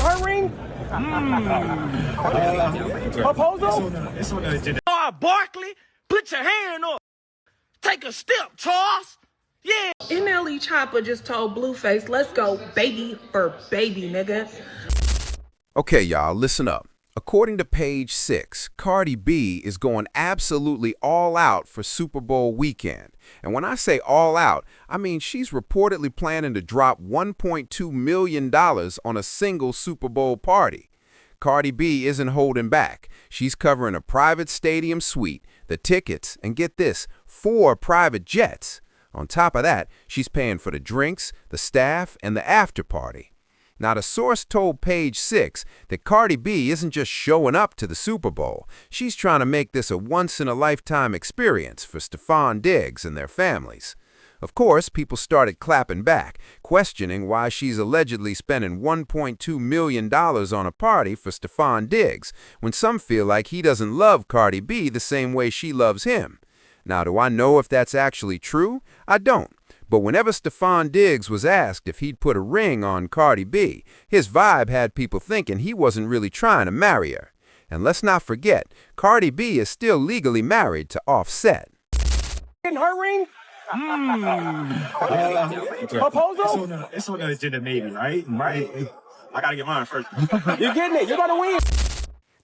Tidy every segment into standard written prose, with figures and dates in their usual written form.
her ring? Proposal? Barkley, put your hand up. Take a step, Charles. Yeah. NLE Choppa just told Blueface, let's go baby for baby, nigga. Okay, y'all, listen up. According to page 6, Cardi B is going absolutely all out for Super Bowl weekend. And when I say all out, I mean she's reportedly planning to drop $1.2 million on a single Super Bowl party. Cardi B isn't holding back. She's covering a private stadium suite, the tickets, and get this, 4 private jets. On top of that, she's paying for the drinks, the staff, and the after party. Now, the source told Page 6 that Cardi B isn't just showing up to the Super Bowl. She's trying to make this a once-in-a-lifetime experience for Stefon Diggs and their families. Of course, people started clapping back, questioning why she's allegedly spending $1.2 million on a party for Stefon Diggs, when some feel like he doesn't love Cardi B the same way she loves him. Now, do I know if that's actually true? I don't. But whenever Stefon Diggs was asked if he'd put a ring on Cardi B, his vibe had people thinking he wasn't really trying to marry her. And let's not forget, Cardi B is still legally married to Offset. In her ring? Proposal? It's on the agenda, maybe, right? Right. I gotta get mine first. You're getting it. You're gonna win.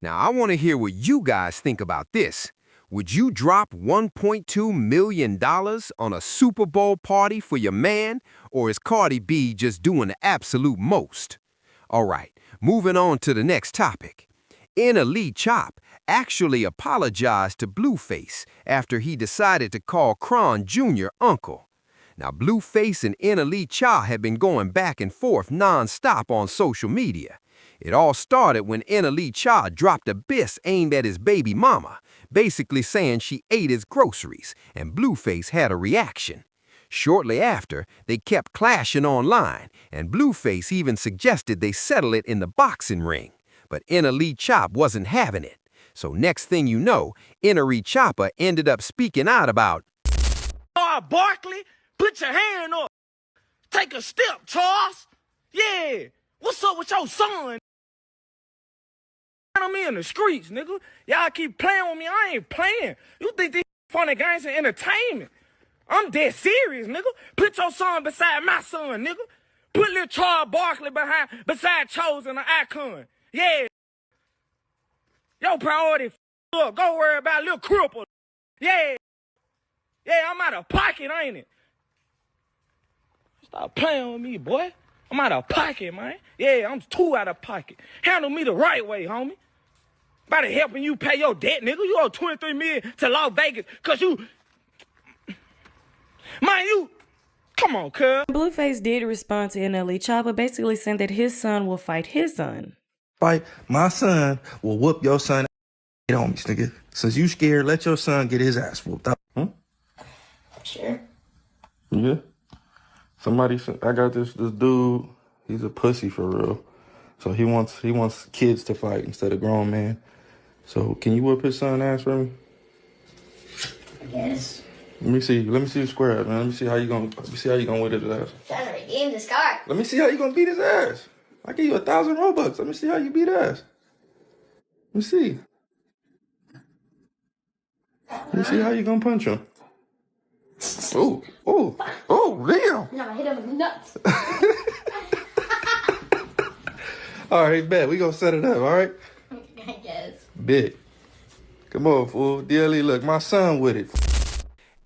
Now, I want to hear what you guys think about this. Would you drop $1.2 million on a Super Bowl party for your man, or is Cardi B just doing the absolute most? All right, moving on to the next topic. NLE Choppa actually apologized to Blueface after he decided to call Kron Jr. uncle. Now, Blueface and NLE Choppa have been going back and forth non-stop on social media. It all started when NLE Choppa dropped a diss aimed at his baby mama, basically saying she ate his groceries, and Blueface had a reaction. Shortly after, they kept clashing online, and Blueface even suggested they settle it in the boxing ring. But NLE Choppa wasn't having it. So next thing you know, NLE Choppa ended up speaking out about, Barkley, put your hand up. Take a step, Charles. Yeah. What's up with your son? I'm in the streets, nigga. Y'all keep playing with me. I ain't playing. You think these funny games are entertainment? I'm dead serious, nigga. Put your son beside my son, nigga. Put little Charles Barkley beside Chosen, an icon. Yeah. Your priority, up. Go worry about little cripple. Yeah. Yeah, I'm out of pocket, ain't it? Stop playing with me, boy. I'm out of pocket, man. Yeah, I'm too out of pocket. Handle me the right way, homie. About helping you pay your debt, nigga. You owe $23 million to Las Vegas, cause you... Man, you... Come on, cuz. Blueface did respond to NLE Choppa, basically saying that his son will fight his son. Fight my son will whoop your son on me, nigga. Since you scared, let your son get his ass whooped up. Sure. Yeah. Somebody said, I got this dude, he's a pussy for real. So he wants kids to fight instead of grown men. So can you whip his son ass for me? I guess. Let me see you square up, man. Let me see how you gonna whip his ass. Trying to redeem this car. Let me see how you gonna beat his ass. I give you 1,000 Robux. Let me see how you beat ass. Let me see. Let me see how you gonna punch him. Oh, damn. No, I hit him in the nuts. All right, bet. We gonna set it up, all right? I guess. Bet. Come on, fool. DLE, look, my son with it.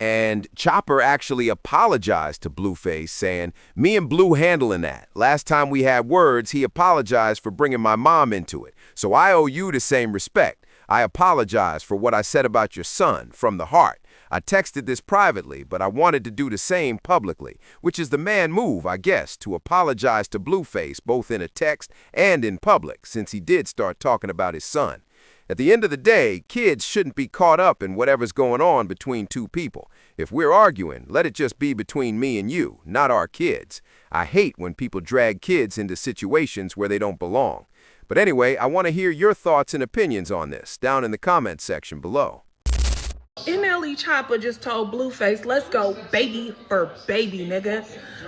And Chopper actually apologized to Blueface, saying, me and Blue handling that. Last time we had words, he apologized for bringing my mom into it. So I owe you the same respect. I apologize for what I said about your son, from the heart. I texted this privately, but I wanted to do the same publicly, which is the man move, I guess, to apologize to Blueface both in a text and in public, since he did start talking about his son. At the end of the day, kids shouldn't be caught up in whatever's going on between two people. If we're arguing, let it just be between me and you, not our kids. I hate when people drag kids into situations where they don't belong. But anyway, I want to hear your thoughts and opinions on this down in the comments section below. NLE Choppa just told Blueface, let's go baby for baby, nigga.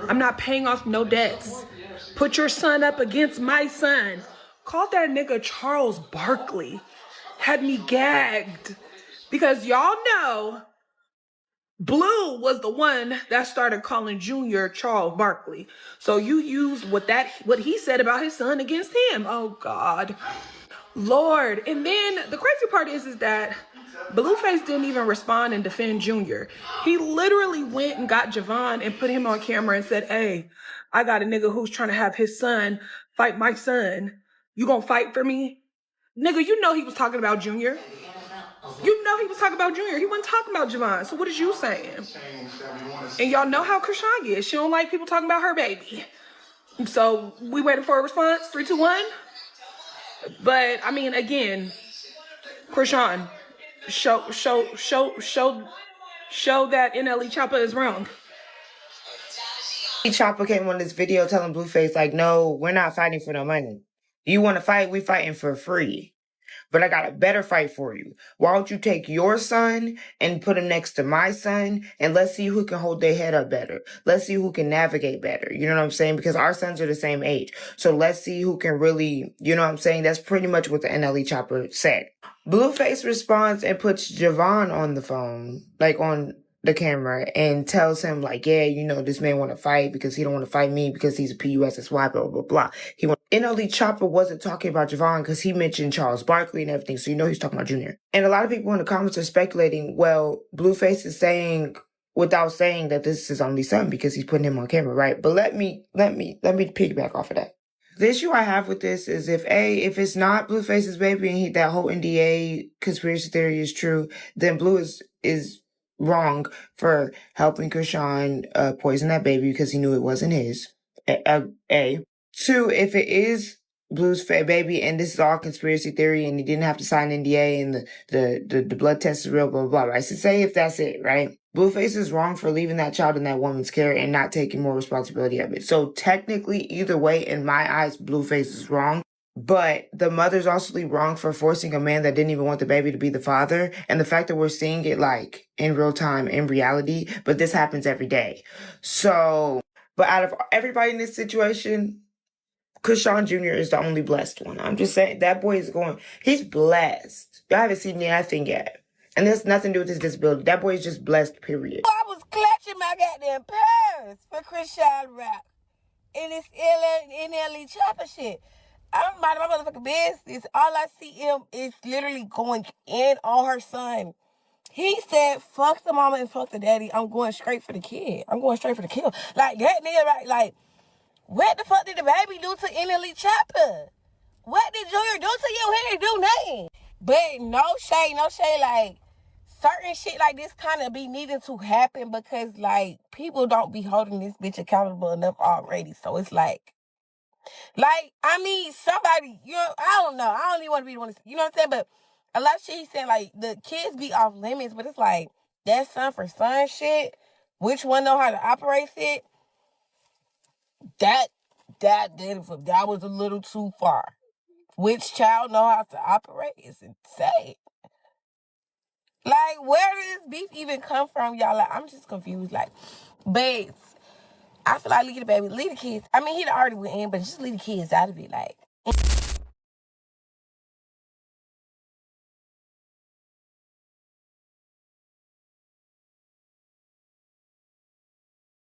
I'm not paying off no debts. Put your son up against my son. Called that nigga Charles Barkley. Had me gagged. Because y'all know Blue was the one that started calling Junior Charles Barkley. So you use what he said about his son against him. Oh God. Lord. And then the crazy part is that Blueface didn't even respond and defend Junior. He literally went and got Javon and put him on camera and said, hey, I got a nigga who's trying to have his son fight my son. You gonna fight for me? Nigga, you know he was talking about Junior. You know he was talking about Junior. He wasn't talking about Javon. So what is you saying? And y'all know how Krishan is. She don't like people talking about her baby. So we waiting for a response. 3, 2, 1. But I mean, again, Krishan, show that NLE Choppa is wrong. Choppa came on this video telling Blueface, like, no, we're not fighting for no money. You want to fight? We fighting for free. But I got a better fight for you. Why don't you take your son and put him next to my son, and let's see who can hold their head up better. Let's see who can navigate better. You know what I'm saying? Because our sons are the same age. So let's see who can really, you know what I'm saying? That's pretty much what the NLE Choppa said. Blueface responds and puts Javon on the phone, like on the camera, and tells him, like, yeah, you know, this man want to fight because he don't want to fight me because he's a PUSSY, blah, blah, blah. NLE Choppa wasn't talking about Javon because he mentioned Charles Barkley and everything, so you know he's talking about Junior. And a lot of people in the comments are speculating, well, Blueface is saying, without saying that this is his only son because he's putting him on camera, right? But let me piggyback off of that. The issue I have with this is if it's not Blueface's baby and that whole NDA conspiracy theory is true, then Blue is wrong for helping Krishan poison that baby because he knew it wasn't his. A. 2, if it is Blue's baby and this is all conspiracy theory and he didn't have to sign NDA and the blood test is real, blah, blah, blah, right? So say if that's it, right? Blueface is wrong for leaving that child in that woman's care and not taking more responsibility of it. So technically, either way, in my eyes, Blueface is wrong. But the mother's also wrong for forcing a man that didn't even want the baby to be the father. And the fact that we're seeing it like in real time, in reality, but this happens every day. So, but out of everybody in this situation, Krishan Jr. is the only blessed one. I'm just saying, that boy is he's blessed. Y'all haven't seen nothing yet. And there's nothing to do with his disability. That boy is just blessed, period. I was clutching my goddamn purse for Krishan rap. And it's NLE Choppa shit. I'm minding my motherfucking business. All I see him is literally going in on her son. He said, fuck the mama and fuck the daddy. I'm going straight for the kid. I'm going straight for the kill. Like, that nigga, right? Like, what the fuck did the baby do to NLE Choppa? What did Junior do to you? He didn't do nothing. But no shade. Like, certain shit like this kind of be needing to happen because, like, people don't be holding this bitch accountable enough already. So it's like, I mean, somebody, you know, I don't know. I don't even want to be the one to, you know what I'm saying? But a lot of shit he's saying, like, the kids be off limits, but it's like, that son for son shit, which one know how to operate it? That was a little too far. Which child know how to operate is insane. Like, where did this beef even come from, y'all? Like, I'm just confused. Like, babes, I feel like leave the kids. I mean, he'd already went in, but just leave the kids out of it. Like,